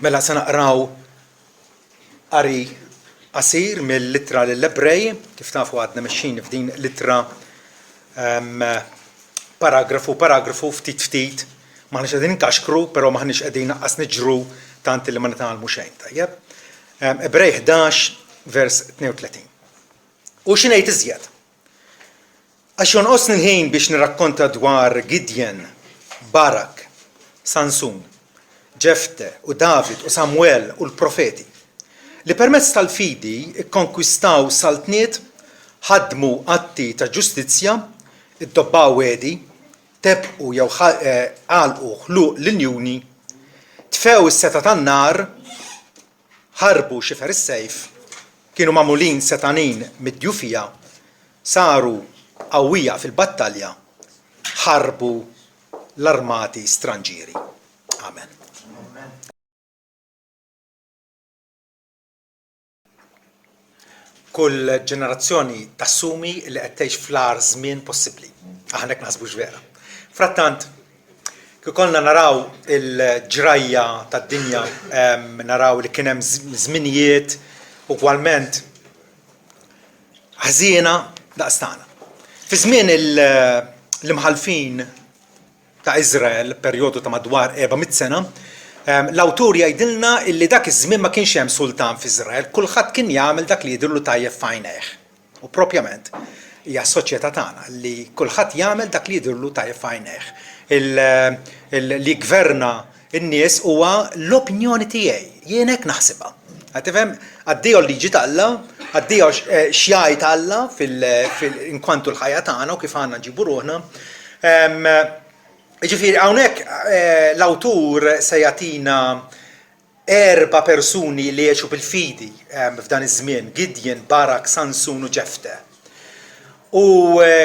Mela se naqraw qari qasir mill-littra lill-Ebrej, kif tafu għadna mexxin f'din littra paragrafu ftit maħniex qegħdin inkaxkru, però maħniex qegħdin naqqas niġru tant li ma nitgħallmu xejn, tajjeb. Ebrej 11 vers 32. U xi ngħid iżjed? Għax jonqosni l-ħin biex nirrakkonta dwar Gideon, Barak, Sansun, Ġefte u David u Samwel u l-profeti li permezz tal-fidi ikkonkwistaw saltniet, ħadmu atti ta' ġustizzja, iddobbaw wedi, tebqu jew għalqu ħluq l-injuni, tfew is-seta tan-nar, ħarbu xifer is-sejf, kienu magħmulin setanin mid-djufija, saru qawwija fil-battalja, ħarbu l-armati stranġieri. Amen. Kull ġenerazzjoni tassumi li qed tgħix fl-agħar żmien possibbli. Aħna hekk naħsbux vera. Frattant, kif konna naraw il-ġrajja tad-dinja, naraw li kien hemm żminijiet ugwalment ħażiena daqstana. Fi żmien l-imħalfin ta' Iżrael, perjodu ta' madwar 400 sena, l-awtur jgħidilna illi dak iż-żmien ma kienx hemm sultan f'Iżrael, kulħadd kien jagħmel dak li jidhirlu tajjeb f'għajnejh. U propjament hija s-soċjetà tagħna li kulħadd jagħmel dak li jidhirlu tajjeb f'għajnejh. Li gverna n-nies huwa l-opinjoni tiegħi, jien hekk naħsibha. Qed tifhem għaddejjew liġi ta' Alla, għaddejjew x'jgħid Alla inkwantu l-ħajja tagħna u kif għandna nġibu ruħna. Ġifieri hawnhekk l-awtur se jagħtina 4 persuni li jgħixu bil-fidi f'dan iż-żmien, Gideon, Barak, Sansun u Ġefte. U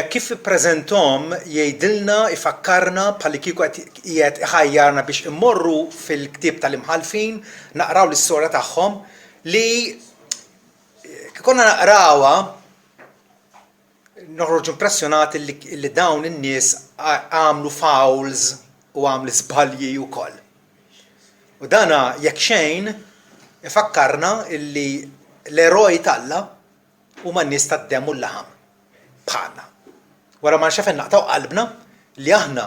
kif ippreżenthom jgħidilna, ifakkarna bħalli kieku qiegħed iħajjarna biex immorru fil-ktieb tal-imħalfin, naqraw l-istorja tagħhom li konna naqrawha noħroġu impressjonati li dawn in-nies għamlu fouls u għamlu żbalji wkoll. U dana jekk xejn ifakkarna illi l-eroj talla huma n-nies tad-demm u l-laħam bħalna. Wara ma xafen naqtaw qalbna li aħna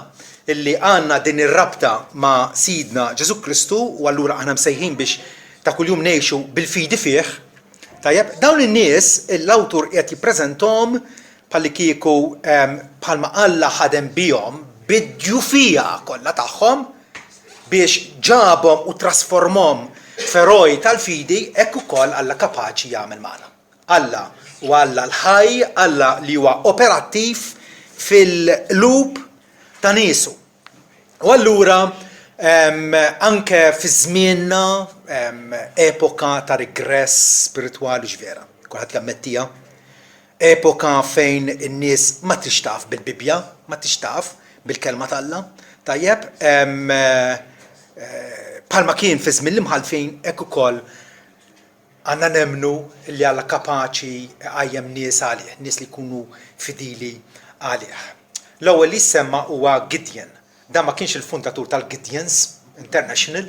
illi għandna din ir-rabta ma' Sidna Ġesu Kristu u allura aħna msejħin biex ta' kuljum ngħixu bil-fidi fih. Tajjeb, dawn in-nies l-awtur qed jippreżenthom bħalli kieku bħalma Alla ħadem bihom bid-djufija kollha tagħhom biex ġabhom u trasformhom f'eroj tal-fidi hekk ukoll Alla kapaċi jagħmel magħna. Alla u Alla l-ħaj, Alla li huwa operattiv fil-qlub ta' niesu. U allura anke fi żmienna epoka ta' rigress spiritwali ġvera. Kulħadd jammettija. Epoka fejn in-nies ma tix taf bil-Bibja, ma tix taf bil-kelma ta' Alla. Tajjeb, bħalma kien fi żmien l-imħalfin hekk ukoll għandna nemmnu li Alla kapaċi għajjem nies għalih, nies li jkunu fidili għalih. L-ewwel li semma huwa Gideon. Dan ma kienx il-fundatur tal-Gideons International.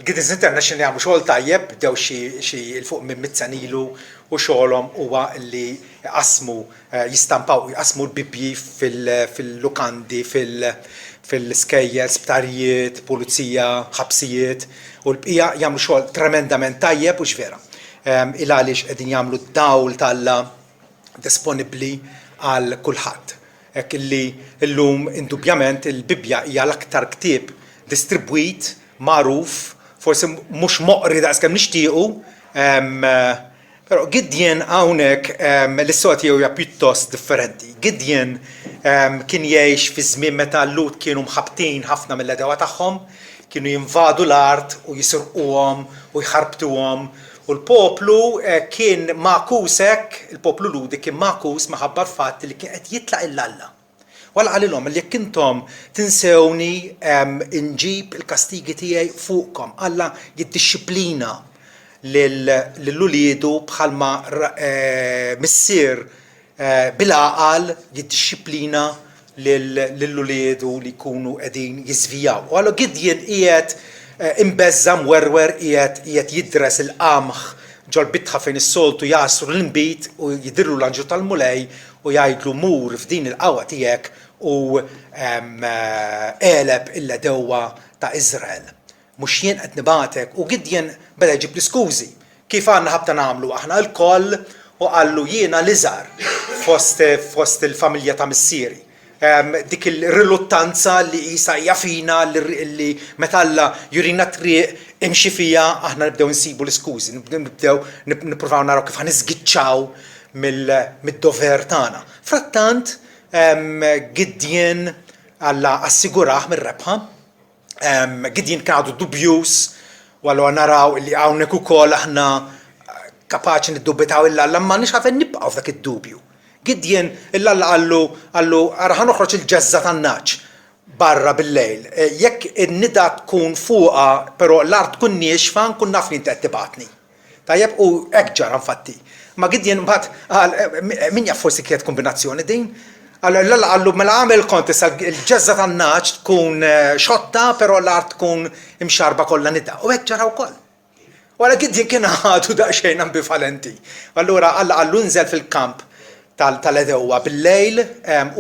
Il-Gideons International jagħmlu xogħol tajjeb, bdew xi il fuq minn 100 sena ilu u xogħolhom huwa li jistampaw jqasmu l-Bibji fil-lukandi, fil-skejjel, sptarijiet, pulizija, ħabsijiet u l-bqija jagħmlu xogħol tremendament tajjeb u x'vera. Il għaliex qegħdin jagħmlu d-dawl tal-Alla disponibbli għal kulħadd. Hekk illi llum indubjament il-Bibja hija l-aktar ktieb distribwit, magħruf, forsi mhux moqri daqskemm nixtiequ, però Gideon hawnhekk l-istorja tiegħu hija pjuttost differenti. Gideon kien jgħix fi żmien meta l-Lut kienu mħabbtin ħafna mill-edewa tagħhom, kienu jinvadu l-art u jisirquhom u jħarbtuhom u l-poplu kien magħkus hekk, il-poplu Ludi kien magħkus minħabba l-fatt li kien qed jitlaq il-Alla. Walla qalilhom li jekk intom tinsewni inġib il-kastigi tiegħi fuqkom, Alla jiddixxiplina lill-uliedu bħalma missier bil-għaqal jiddixxiplina lill-uliedu li jkunu qegħdin jiżvijaw. U għallu Gideon qiegħed imbeżza mwerwer qiegħed jidres il-qamħ ġol bitħa fejn is-soltu jasru l-inbit u jidirlu l-anġu tal-mulej u jgħidlu mur f'din il-qawwa tiegħek u qeleb il-ledewwa ta' Iżrael. Mhux jien qed nibagħtek u Gideon beda jġib l-iskużi. Kif għandna ħabta nagħmlu aħna l-koll u qallu jiena l-iżgħar fost il-familja ta' missieri. Dik il-riluttanza li qisha hija fina li meta Alla jurina triq imxi fija aħna nibdew nsibu l-iskużi, nibdew nippruvaw naraw kif ħaniżgiċċaw mid-dover tagħna. Frattant Gideon Alla assigurah mir-rebħa. Gideon kien għadu dubjus u allura naraw li hawnhekk ukoll aħna kapaċi niddubitaw il-Alla ma nix għafen nibqgħu f'dak id-dubju. Gideon il-Alla għallu ara ħanoħroġ il-ġezza tan-naċ barra bil-lejl. Jekk in-nida tkun fuqha però l-art tkun niexfa nkun naf li inti qed tibatni. Tajjeb u hekk ġara infatti. Ma Gideon mbagħad min jaf forsi kienet kombinazzjoni din. Allura għallu mela għamel kontest il-ġezza tan-naċ tkun xotta però l-art tkun imxarba kollha nida. U hekk ġara wkoll. Wara Gideon kien għadu daqsxejn ambivalenti. Allura Alla għallu nżel fil-kamp tal-ledewwa bil-lejl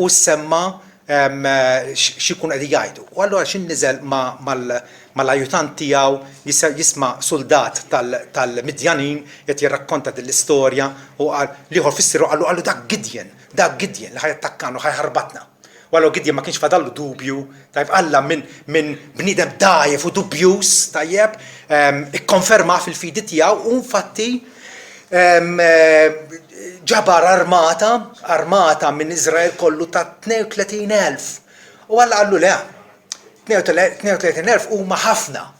u semma x'ikun qed jgħidu. U allura x'in niżel mal-ajutant tiegħu jisma' soldat tal-Midjanin qed jirrakkonta din l-istorja u qal lieħor fissieru qallu dak Gideon li ħajattakkannu ħajħarbatna. U allura Gideon ma kienx fadallu dubju, tajjeb Alla minn bniedem dajjef u dubjus, tajjeb, ikkonferma fil-fidi tiegħu u infatti ġabar armata minn Iżrael kollu ta' 32,000. U Alla qallu le, 32,000 huma ħafna.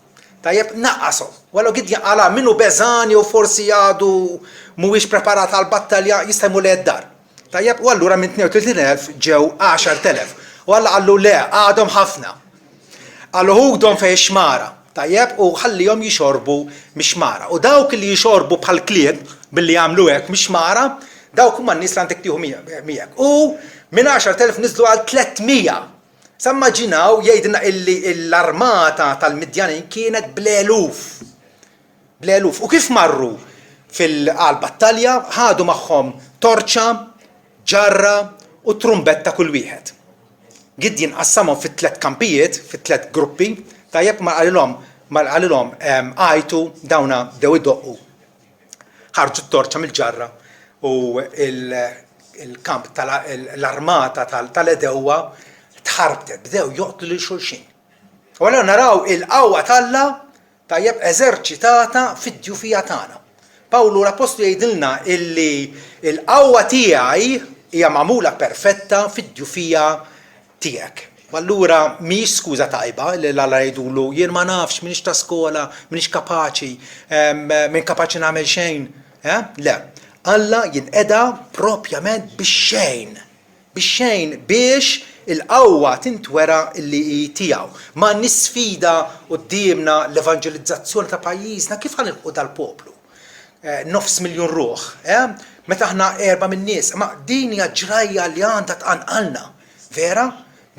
Tajjeb naqqashom. U allura Gideon qala minnu beżani u forsi għadu mhuwiex preparat għall-battalja jista' jmur lejn id-dar. Tajjeb u allura minn 32,000 ġew 10,000. U Alla qallu le, għadhom ħafna. Qallu ħudhom fejn xmara. Tajjeb u ħallihom jixorbu mix-xmara. U dawk li jixorbu bħal klieb billi jagħmlu hekk mix-xmara, dawk huma n-nies li għandek tieħu miegħek. U minn 10,000 niżlu għal 300. Sa immaġinaw jgħidilna illi l-armata tal-Midjanin kienet bl-eluf. U kif marru fil-battalja ħadu magħhom torċa, ġarra u trumbetta kull wieħed. Gideon qassamhom fit-tliet kampijiet, fit-tliet gruppi, tajjeb ma qalilhom għajtu dawna bdew idoqqu. Ħarġu t-torċa mill-ġarra u il-kamp l-armata tal-ledewwa tħarbtet, bdew joqtlu lil xulxin. U allura naraw il-qawwa tal-Alla tajjeb eżerċitata fid-djufija tagħna. Pawlu l-Apostlu jgħidilna illi l-qawwa tiegħi hija magħmula perfetta fid-djufija tiegħek. U allura mhix skuża tajba li l-Alla jgħidulu jien ma nafx m'iniex ta' skola, m'iniex kapaċi, min kapaċi nagħmel xejn. Le, Alla jinqeda propjament bix-xejn biex il-qawwa tintwera li hi tiegħu. Ma nisfida qudiemna l-evanġelizzazzjoni ta' pajjiżna kif ħanilqu dal-poplu. 500,000 ruħ, meta aħna 4 min nies, ma din hija ġrajja li għandha tqanqalna, vera?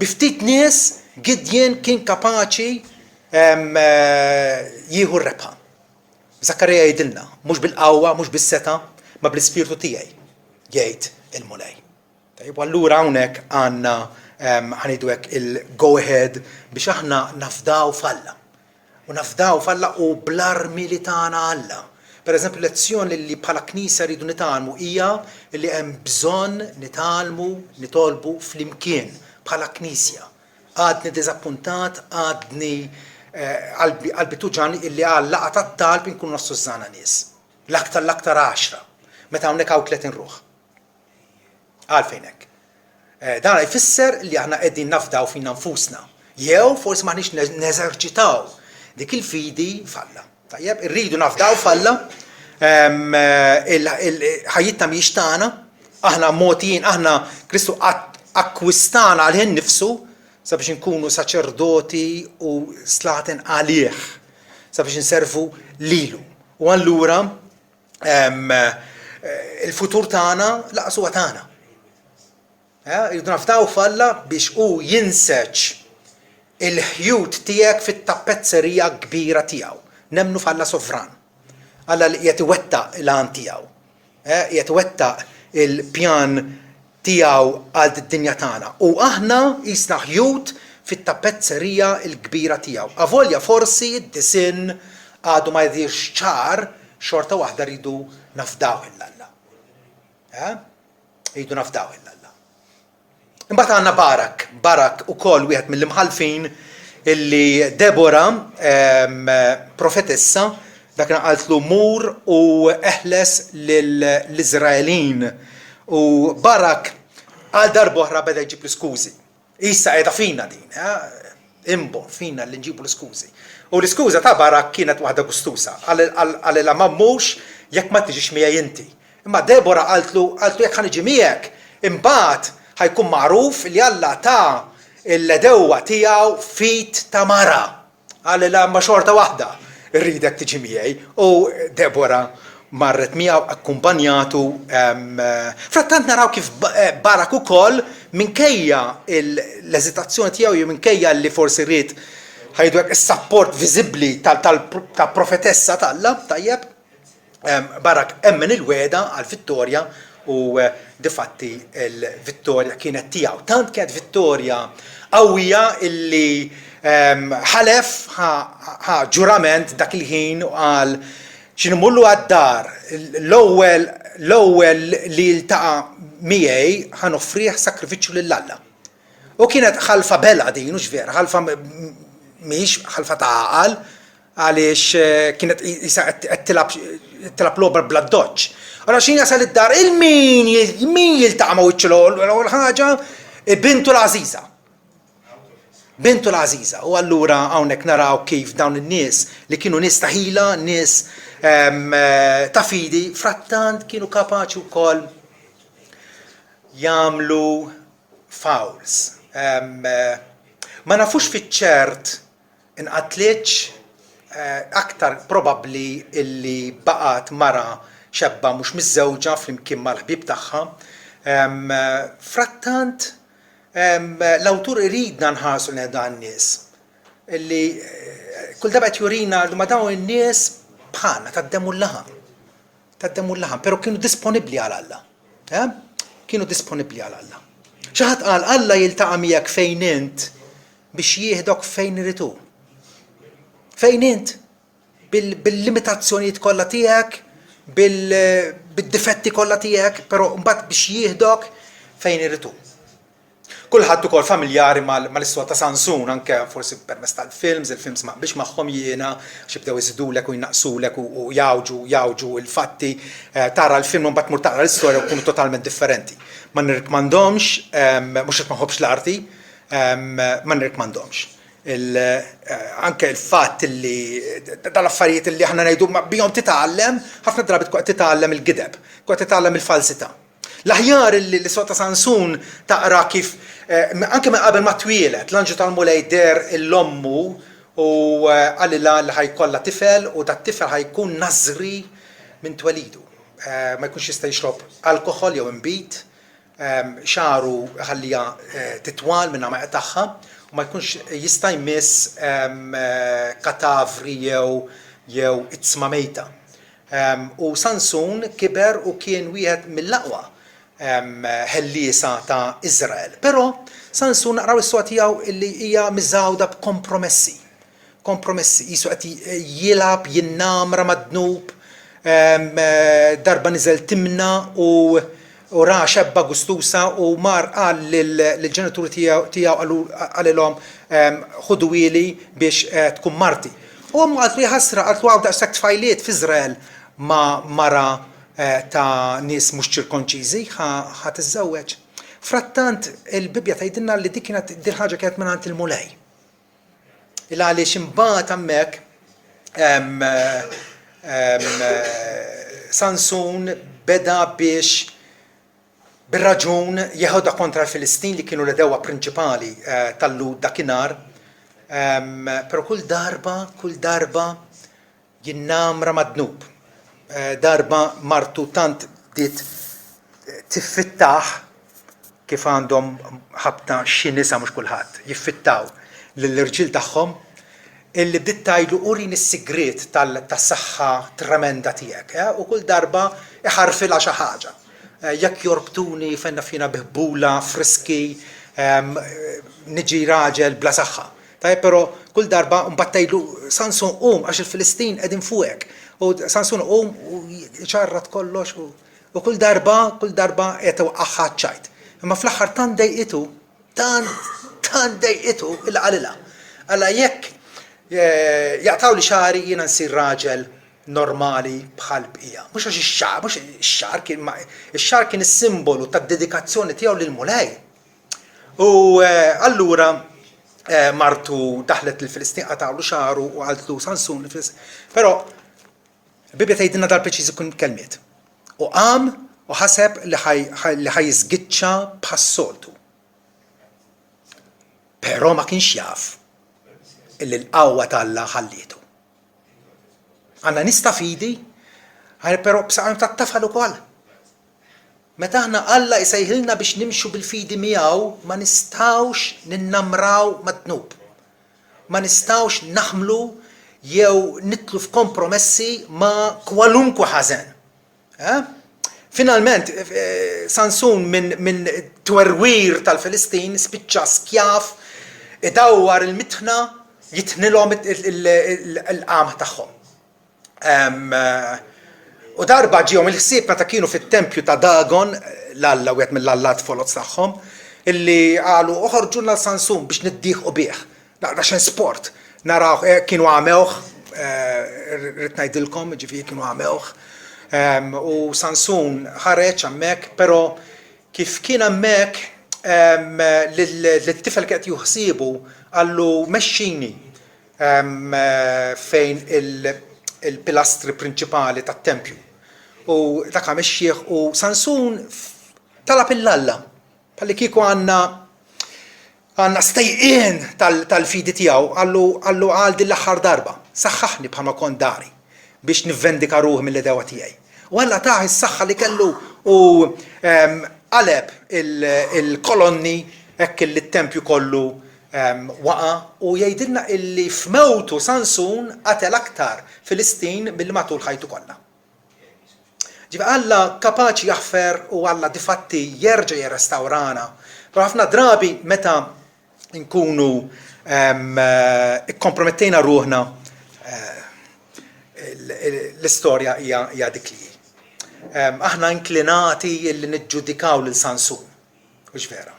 Biftit nies Gideon kien kapaċi jieħu r-rebħa. Zakkarija jgħidilna, mhux bil-qawwa, mhux bis-seta, ma bl-ispirtu tiegħi, jgħid il-mulej. Tajjeb allura hawnhekk għandna ħanidu hekk il-go ahead biex aħna nafdaw falla. U nafdaw falla u bl-armi li tagħna Alla. Pereżempju lezzjoni li bħala Knisja rridu nitgħallmu hija li hemm bżonn nitolbu flimkien bħala Knisja. Għadni diżappuntat, għadni qalbi tuġan illi għal laqgħa tat-talb inkunu nassużżana nies. L-aktar 10. Meta hawnhekk hawn 30 ruħ. Għalfejn hekk. Dan jfisser li aħna qegħdin nafdaw fina nfusna. Jew forsi maħniex neżerċitaw dik il-fidi falla. Tajjeb, irridu nafdaw falla, ħajjitna mhijiex tagħna, aħna mogħtijin, aħna Kristu akkwistana għalih nifsu sabiex inkunu saċerdoti u slaten għalih, sabiex inservu lilu. U allura il-futur tagħna laqsu tagħna. Irridu nafdaw falla biex hu jinseċ il-ħjut tiegħek fit-tappezzerija kbira tiegħu. Nemmnu f'Alla sovran. Alla li qiegħed iwettaq l-għan tiegħu. Qiegħed iwettaq il-pjan tiegħu għal d-dinja tagħna. U aħna qisna ħjut fit-tappezzerija l-kbira tiegħu. Avolja forsi d-disin għadu ma jdirx ċar, xorta waħda rridu nafdaw il-Alla. Rridu nafdaw il-Alla. Imbagħad għandna Barak ukoll wieħed mill-imħalfin illi Debora profetessa dak qaltlu mur u eħles lill-Iżraelin. U Barak għal darba oħra beda jġib l-iskużi. Issa qiegħda fina din, imbon fina li nġibu l-iskużi. U l-iskuża ta' Barak kienet waħda gustusa, għalila ma mmux jekk ma tiġix miegħi inti. Imma Debora qaltlu jekk ħaniġi miegħek, imbagħad ħajkun magħruf li Alla ta' il-ledewwa tiegħu fit ta' mara. Għalila ma xorta waħda rridek tiġi miegħi. U Debora marret miegħu akkumpanjatu. Frattant naraw kif Barak ukoll minkejja l-eżitazzjoni tiegħu jew minkejja li forsi rrid ħajdu is-support viżibbli tal-profetessa tal-Alla, tajjeb. Barak emmen il-weda għal-vittorja u difatti il-vittorja kienet tiegħu. Tant kienet vittorja qawwija illi ħalef ħa ġurament dak il-ħin u qal x'inmullu għad-dar l-ewwel li ltaqa' miegħi ħanoffrih sakrifiċċju lill-Alla. U kienet ħalfa bela din mhux vera, ħalfa mhix ħalfa ta' għaqal għaliex kienet qed tilab logħba bla doġġ. Allora xin jasal id-dar min jiltaqa' ma' wiċċ l-ewwel ħaġa bintu l-Għażiża. Bintu l-Għażiża. U allura hawnhekk naraw kif dawn in-nies li kienu nies ta' ħila, nies ta' fidi, frattant kienu kapaċi wkoll jagħmlu fouls. Ma nafux fiċ-ċert inqatlitx aktar probabbli illi baqgħet mara xebba mhux miż-żewġa flimkien mal-ħbieb tagħha. Frattant l-awtur iridna nħarsu lejn dan nies illi kull darba qed jurina li ma dawn in-nies bħalna taddemu l-laħam. Taddemu l-laħam, però kienu disponibbli għal Alla. Kienu disponibbli għal Alla. Xi ħadd qal Alla jiltaqa' miegħek fejn int biex jieħdok fejn irid hu. Fejn int bil-limitazzjonijiet kollha tiegħek, bil-difetti kollha tiegħek, però mbagħad biex jieħdok fejn irid hu. Kulħadd ukoll familjari mal-istorja ta' Sansun, anke forsi permezz tal-films, il-films ma biex magħhom jiena xibdew iżidulek u jnaqsulek u jawġu il-fatti, tara l-film u mbagħad tmur tara l-istorja u jkunu totalment differenti. Ma nirrikmandomx, mhux qed ma nħobbx l-arti, ma nirrikmandomx. Anke il-fatt li dal-affarijiet li aħna ngħidu bihom titgħallem, ħafna drabi tkun qed titgħallem il-gideb, tkun qed titgħallem il-falsità. L-aħjar li sota Sansun taqra kif anke minn qabel ma twielet l-anġu tal-Mulej der l-ommu u għalila li ħajkollha tifel u dat-tifel ħajkun nażri minn twelidu. Ma jkunx jista' jixrob alkoħol jew imbit, xaru ħallija titwal minn ma tagħha u ma jkunx jista' jmiss katavri jew itzma mejta. U Sansun kiber u kien wieħed mill-aqwa ħelliesa ta' Iżrael. Però Sansun naqraw is-swa tiegħu illi hija miżgħuda b'kompromessi. Kompromessi, jisu qed jilab, jinnamra mad-dnub, darba niżel timna u ra xebba gustusa u mar qal lill-ġenituri tiegħu qalilhom ħudu ili biex tkun marti. U għatlu jħassra, għatlu għaw daqsek tfajliet f'Izrael ma mara ta' nies mhux ċirkonċiżi ħat iżżewweġ. Frattant il-Bibja tgħidilna li dik kienet din ħaġa kienet mingħand il-Mulej. Il għaliex imbagħad hemmhekk Sansun beda biex bir-raġun jeħodha kontra l-Filistin li kienu l-dewwa prinċipali tal-lud dakinhar. Pero kull darba jinnamra mad-dnub. Darba martu tant dit tiffittaħ kif għandhom ħabta xi nisa mhux kulħadd, jiffittaw. lill-irġiel tagħhom illi bdiet tgħidlu urini s-sigriet tas-saħħa tremenda tiegħek, u kull darba iħarfilha xi ħaġa. Jekk jorbtuni fenna fina biħbula, friski, niġi raġel bla saħħa. Però kull darba mbagħad tgħidlu Sansun qum għax il-Filistin qegħdin fuqek. U Sansun qum u ċarrat kollox u kull darba qed iwaqqagħha ċajt. Imma fl-aħħar tant dejqitu, tant dejqitu il-qalilha. Alla jekk jaqtaw li xari jiena nsir raġel normali bħal bqija. Mhux għax ix-xar kien is-simbolu tad-dedikazzjoni tiegħu lil Mulej. U allura martu daħlet il-Filistin qatawlu xaru u għaltlu Sansun il-Filistin. Però il-Bibja tgħidilna dal-preċiżi kun kelmiet. U qam u ħaseb li ħajżgiċċa bħas-soltu. Però ma kienx jaf illi l-qawwa tal-Alla ħallietu. Għandna nista' fidi, però b'saqajhom tat-tafal ukoll. Meta aħna Alla jsejħilna biex nimxu bil-fidi miegħu ma nistgħux ninnamraw mad-dnub. Ma nistgħux naħmlu jew nitlu f'kompromessi ma' kwalunkwe ħażen. Finalment, Sansun minn twerwir tal-Filistin spiċċa skjaf idawwar il-mitħna jitnilhom il-qam tagħhom. U darba ġihom il-ħsieb meta kienu fit-tempju ta' Dagon, l-Alla wieħed mill-allat folot tagħhom, illi qalu oħorġulna l-Sansun biex niddieħqu bih. Daxen sport. Naraw kienu għamewh, rrid ngħidilkom, ġifieri kienu għamewh. U Sansun ħareġ hemmhekk, però kif kien hemmhekk l-tifel qed juħsiebu għallu mexxini fejn il-pilastri prinċipali tat-tempju. U dak mexxih u Sansun talab il-Alla. Bħalli kieku għandna stejqien tal-fidi tiegħu għallu għal din l-aħħar darba. Saħħaħni bħalma kont dari biex nivvendika ruħi mill-edewa tiegħi. U Alla taħ is-saħħa li kellu u qaleb il-kolonni hekk li t-tempju kollu waqa u jgħidilna illi f'mewtu Sansun qatel aktar Filistin milli matul ħajtu kollha. Ġifieri Alla kapaċi jaħfer u Alla difatti jerġa' jirrestawrana. Però ħafna drabi meta nkunu ikkompromettejna ruħna l-istorja hija dik li. Aħna inklinati illi niġġudikaw lil Sansun. Mhux vera.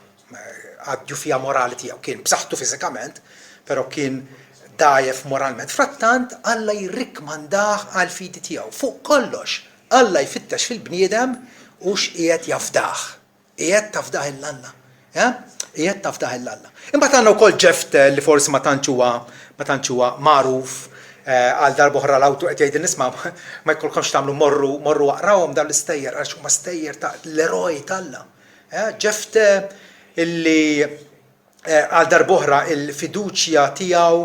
Għadju fija morali tiegħu kien b'saħħtu fiżikament, però kien dajjef moralment. Frattant Alla jirrikmandah għal fidi tiegħu. Fuq kollox, Alla jfittex fil-bniedem u x'qiegħed jafdah. Qiegħed tafdah il-Alla. Qiegħed tafdah il-Alla. Imbagħad għandna wkoll Ġefte li forsi ma tantx huwa magħruf għal darba oħra l-awtur qed jgħidin nisma' ma jkollkomx tagħmlu morru waqrawhom dan l-istejjer għax huma stejjer ta' l-eroj tal-Alla. Ġefte illi għal darboħra il-fiduċja tiegħu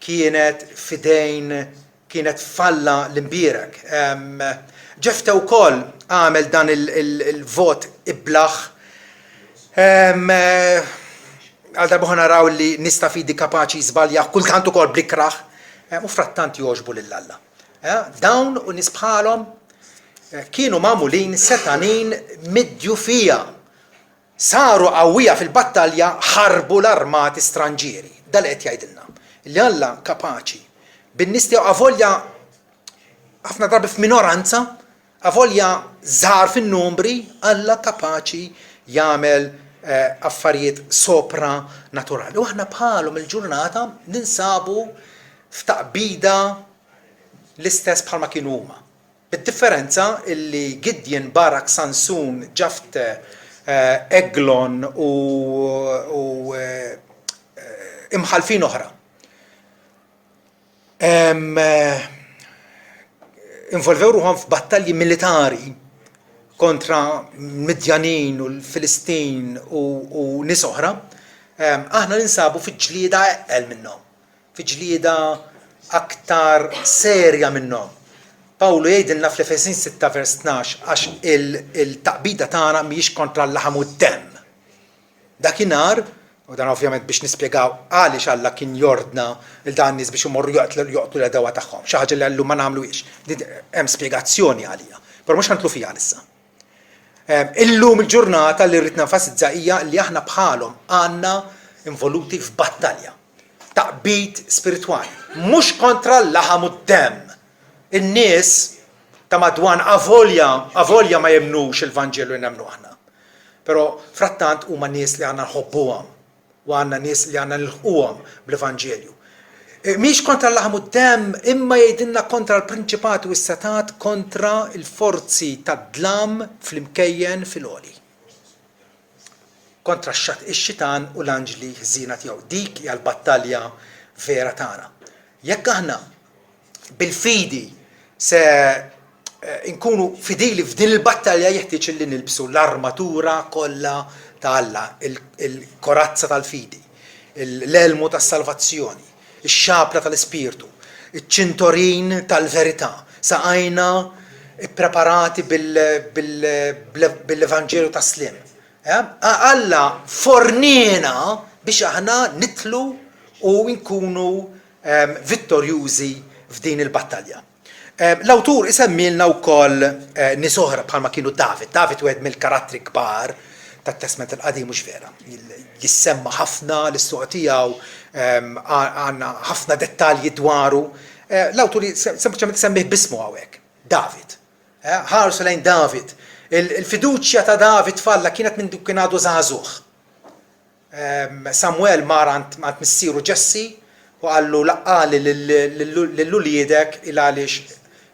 kienet falla l-imbierek. Ġefte wkoll għamel dan il-vot iblaħ. Għal darboħra naraw li nista' fidi kapaċi żbaljaħ kultant ukoll blikraħ u frattant jogħġbu lill-Alla. Dawn u nies bħalhom kienu magħmulin setanin midjufija. Saru qawwija fil-battalja ħarbu l-armati stranġieri. Dal qed jgħidilna. Li Alla kapaċi bin-nies tiegħu avolja ħafna drabi f'minoranza, avolja żgħar fin-numri, Alla kapaċi jagħmel affarijiet sopra naturali. U aħna bħalhom il-ġurnata ninsabu f'taqbida l-istess bħalma kienu huma. Bid-differenza illi Gideon, Barak, Sansun, Ġefte, Eglon u imħalfin oħra. Involvew ruħhom f'battalji militari kontra Midjanin u l-Filistin u nies oħra. Aħna ninsabu fi ġlieda eqel minnhom, fi ġlieda aktar serja minnhom. Pawlu jgħidilna fl-Efesin 6 vers 12 għax il-taqbida tagħna mhijiex kontra l-laħam u d-demm. Dakinhar U dan ovvjament biex nispjegaw għaliex Alla kien jordna il-dan nies biex imorru joqtlu l-edewa tagħhom. Xi ħaġa li għallu ma nagħmluhiex. Hemm spjegazzjoni għalija. Però mhux ħantlu fiha issa. Illum il-ġurnata li rrid nenfasizza hija li aħna bħalhom għandna involuti f'battalja taqbid spiritwali. Mhux kontra l-laħam u d-demm. In-nies ta' madwan avolja ma jemnux il-Vanġelu li nemmnu aħna. Però frattant huma nies li għandna nħobbuhom u għandna nies li għandna nilħquhom bl-Evanġelju. Mhix kontra l-laħam u d-demm, imma jgħidilna kontra l-prinċipati u s-setat, kontra l-forzi tad-dlam fl-imkejjen fil-għoli. Kontra x-xitan u l-anġli ħżina tiegħu. Dik hija l-battalja vera tagħna. Jekk aħna bil-fidi se nkunu fidili f'din il-battalja jeħtieġ li nilbsu l-armatura kollha ta' Alla, il-korazza tal-fidi, l-elmu tas-salvazzjoni, ix-xapla tal-Ispirtu, iċ-ċintorin tal-verità. Saqajna preparati bil-Evanġelju tas-slim. Alla fornina biex aħna nitlu u nkunu vittorjużi f'din il-battalja. L-awtur isemmilna wkoll nies oħra bħalma kienu David. David wieħed mill-karattri kbar tat-Testament il-Qadim mhux vera. Jissemma ħafna l-istuq tiegħu, għandna ħafna dettalji dwaru. L-awtur sempliċement semmih bismu hawnhekk. David. Ħarsu lejn David. Il-fiduċja ta' David falla kienet minn kien għadu żagħżugħ. Samuel mar għand missieru Ġessi u għallu laqqali lill-uliedek il għaliex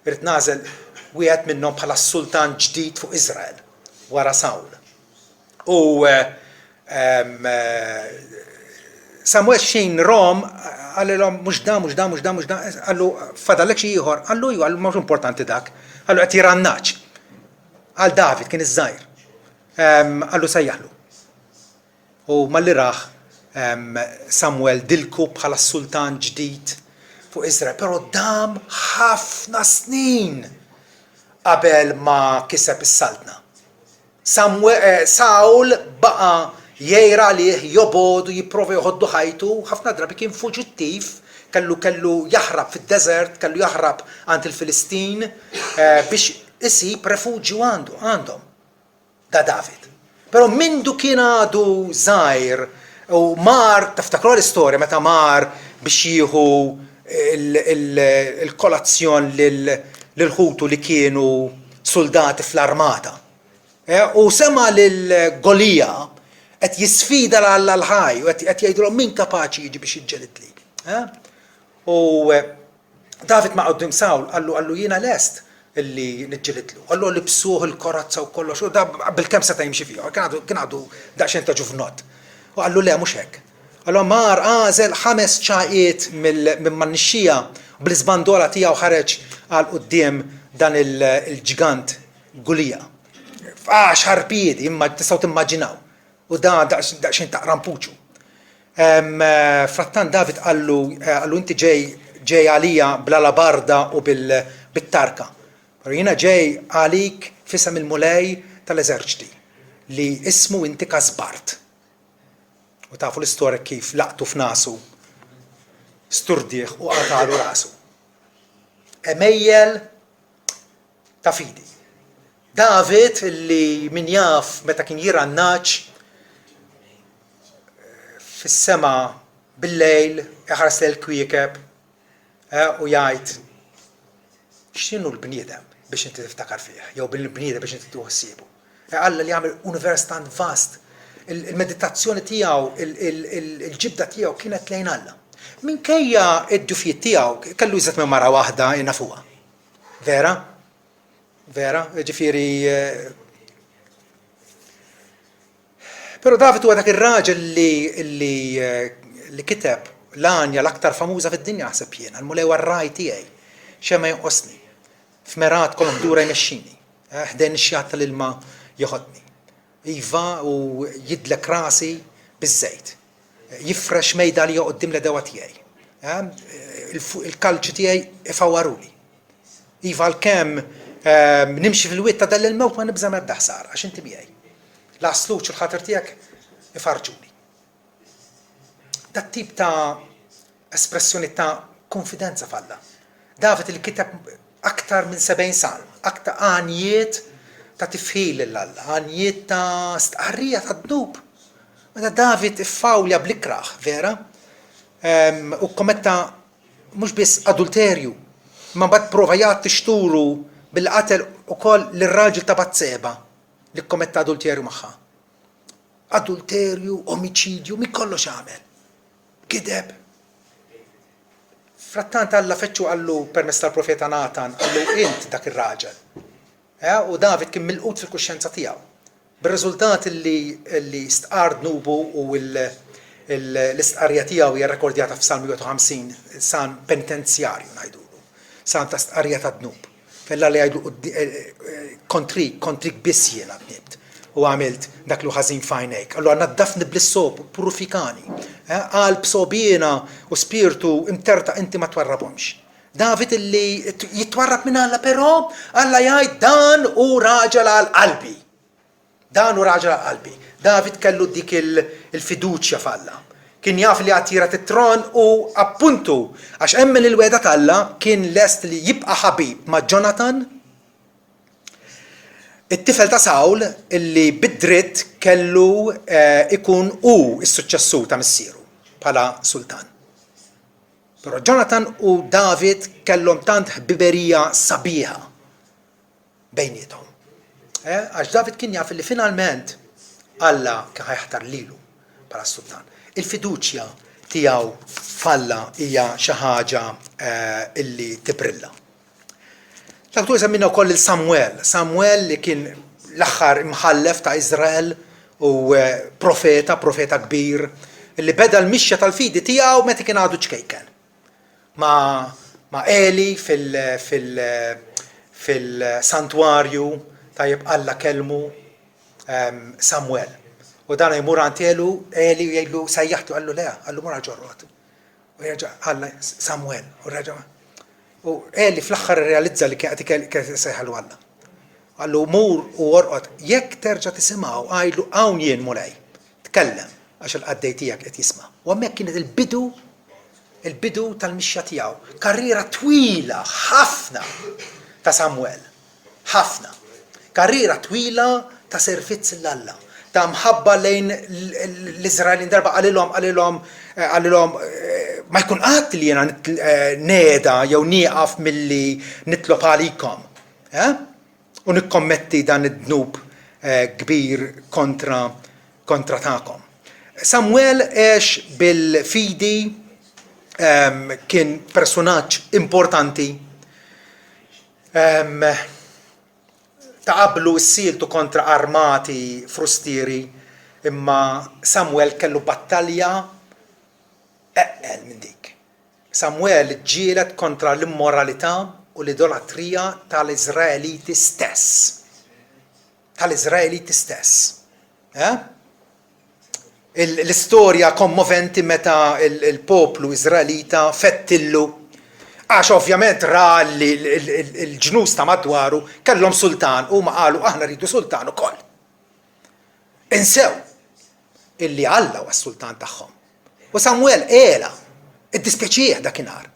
irid nażel wieħed minnhom bħala sultan ġdid fuq Iżrael wara Sawl. U Samuel xejn Rom għallilhom mhux dan, għallu fadallek xi ieħor, għallu għallu mhux importanti dak, għallu qed jirannaġġ. Għal David kien iż-żgħir. Għallu sejjaħlu. U malli raħ Samuel dilku bħala sultan ġdid fuq Iżrael, però dam ħafna snin qabel ma kiseb is-saltna. Sawl baqa jgħira liħ jobodu jipprova joħoddu ħajtu, ħafna drabi kien fuġittiv, kellu jaħrab fid-desert, kellu jaħrab għand il-Filistin biex isib refuġju għandhom. Da David. Però mindu kien għadu żgħir u mar, taftakru l-istorja meta mar biex jieħu il-kolazzjon lil-ħutu li kienu soldati fl-armata. U sema lil-Golija qed jisfida l-ħaj u qed jgħidulhom min kapaċi jiġi biex jiġġelid li. U David ma' qudiem Sawl qallu jiena lest illi niġġelidlu. Qallu libsuh il-korazza u kollox u da bil-kemm seta' jimxi fiha, kien għadu daqsxejn ta' ġuvnot. U qallu le mhux hekk. Qallu mar għażel 5 ċaqiet minn mannixxija bl-iżbandola tiegħu ħareġ għal quddiem dan il-ġigant Golija. Ħarpijiet, imma tistgħu timmaġinaw. U da daqsxejn ta' rampuċu. Frattant David qallu inti ġej għalija bl-alabarda u bit-tarka. Però jiena ġej għalik fisem il-mulej tal-eżerċiti li ismu inti kasbart. U tafu l-istorja kif laqtu f'nasu sturdieħ u qatalu rasu. Emejjel ta' fidi. David li min jaf meta kien jirannaġġ fis-sema bil-lejl iħares l-kwiekeb u jgħid x'inhu l-bniedem biex inti tiftakar fih, jew bil-bniedem biex inti tuħu ssibu. Alla li jagħmel univers tant vast. Il-meditazzjoni tiegħu, il-ġibda tiegħu kienet lejn Alla. Minkejja id-djufijiet tiegħu kellu jżed minn mara waħda nafuha. Vera? Vera? Ġifieri. Però David huwa dak ir-raġel li kiteb l-anja l-aktar famuża fid-dinja ħseb jiena, l-mulej war-raj tiegħi. Xemma jonqosni. F'merat kollha dura jmexxini. Ħdejn ix-xjat tal-ilma joħodni. Iva u jidlek rasi biż-żejt. Jifrex mejda li joqoddim l-edewa tiegħi. Il-kalċi tiegħi ifawwaruli. Iva l-kemm nimxi fil-witta dal-mewt ma nibża m'ebda ħsara għax inti miegħi. L-asluċ il-ħater tiegħek ifarġuni. tat-tip ta' espressjoni ta' konfidenza f'Alla. David li kiteb aktar minn 70 salm, aktar għanijiet ta' tifħil l-Alla, għanijiet ta' stqarrija ta' dnub. Meta David iffawlja bl-ikraħ, vera, u kommetta mhux biss adulterju, ma mbagħad prova jagħti xturu bil-qatel ukoll lir-raġel ta' Batseba li kommetta adulterju magħha. Adulterju, omicidju, min kollox għamel. Kideb. Frattant Alla feċċu għallu permezz tal-profeta Natan, għallu int dak ir-raġel. U David kien milqut fil-kuxjenza tiegħu. Bir-riżultat li stqar dnubu u l-istqarrija tiegħu hija rrekordjata f'Salm 50, san penitenzjarju ngħidulu. San ta' stqarrija ta' dnub. Fella li jgħidu kontrik biss jiena bnibt. U għamilt dak li ħażin f'għajnejk. Allura naddafni bl-sob, purifikani. Qalb sobiena u spirtu imterta inti ma twarrabhomx. David illi jitwarrab minn Alla, però Alla jgħid dan u raġel għal qalbi. Dan u raġel għal qalbi. David kellu dik il-fiduċja f'Alla. Kien jaf li għatira tit-tron u appuntu għax emmen il-weda Alla kien lest li jibqa' ħabib ma' Jonathan, it-tifel ta' Sawl illi bid-dritt kellu ikun is-suċċessur ta' missieru bħala sultan. Però Jonathan u David kellhom tant ħbiberija sabiħa bejniethom. Għax David kien jaf li finalment Alla kien ħajħtar lilu bħala sultan. Il-fiduċja tiegħu f'Alla hija xi ħaġa illi tibrilla. L-awtur semmina wkoll il-Samuel. Samuel li kien l-aħħar imħallef ta' Iżrael u profeta kbir li beda l-mixja tal-fidi tiegħu meta kien għadu ċkejken. Ma' Eli fil-santwarju tajjeb Alla kelmu Samuel. U dan jmur għantielu Eli jgħidlu sajjaħtu għallu le, għallu mura ġorrot. U jerġa' Alla Samuel. U Eli fl-axħar realizza li kienet sejħalu Alla. Għallu mur u orqot, jekk terġa' tisimgħu għajlu hawn jien mulej. Tkellem għax il-qaddej tiegħek qed jisma'. U hemmhekk kienet il-bidu tal-mixja tiegħu. Karriera twila ħafna ta' Samuel. Ħafna. Karriera twila ta' servizz l-Alla. Ta' mħabba lejn l-Izraelin darba għalilhom ma jkun qatt li jiena neda jew nieqaf milli nitlob għalikom. U nikkommetti dan id-dnub kbir kontra tagħkom. Samuel għex bil-fidi kien personaġġ importanti. Taqablu s-siltu kontra armati frustieri, imma Samuel kellu battalja eqqel minn dik. Samuel ġielet kontra l-immoralità u l-idolatrija tal-Izraeliti stess. L-istorja kommoventi meta il-poplu Izraelita fettillu għax ovvjament ra li l-ġnus ta' madwaru kellhom sultan u ma qalu aħna rridu sultan ukoll. Insew illi Alla huwa s-sultan tagħhom. U Samuel qiegħla iddispjaċih dakinhar.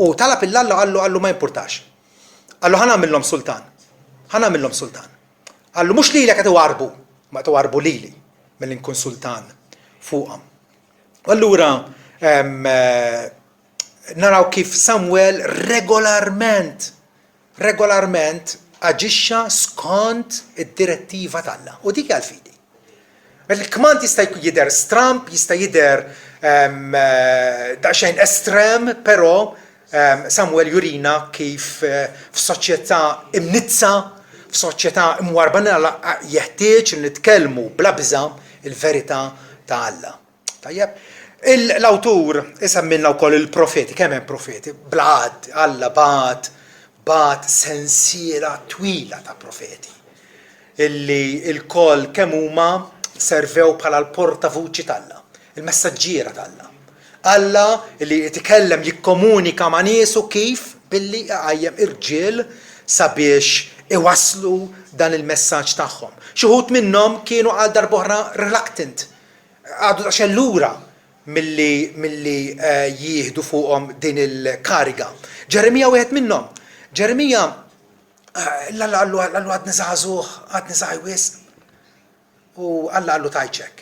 U talab il-Alla għallu ma jimpurtax. Għallu ħanamillhom sultan. Għallu mhux lilek qed iwarbu, ma twarbu lili milli nkun sultan fuqhom. Allura naraw kif Samuel regolarment aġixxa skont id-direttiva tal-Alla. U dik għal-fidi. Il-kmand jista' jidher stramp, jista' jidher daqsxejn estrem, però Samuel jurina kif f'soċjetà imnizza, f'soċjetà imwarbana jeħtieġ li nitkellmu bla biża' il-verità ta' Alla. Tajjeb. L-awtur isemmilna wkoll il-profeti, kemm hemm profeti? Blad, Alla bat sensiela twila ta' profeti. Illi il-koll kemm huma servew bħala l-portavuċi tal-Alla, il-messaġġiera tal-Alla. Alla li jitkellem jikkomunika ma' niesu kif billi għajjem irġiel sabiex iwaslu dan il-messaġġ tagħhom. Xi wħud minnhom kienu għal darb'oħra reluctant, għadu ta' xellura. milli jieħdu fuqhom din il-kariga. Ġeremija wieħed minnhom. Ġeremija għallu għadni zaħi wisq. U Alla għallu tajċek.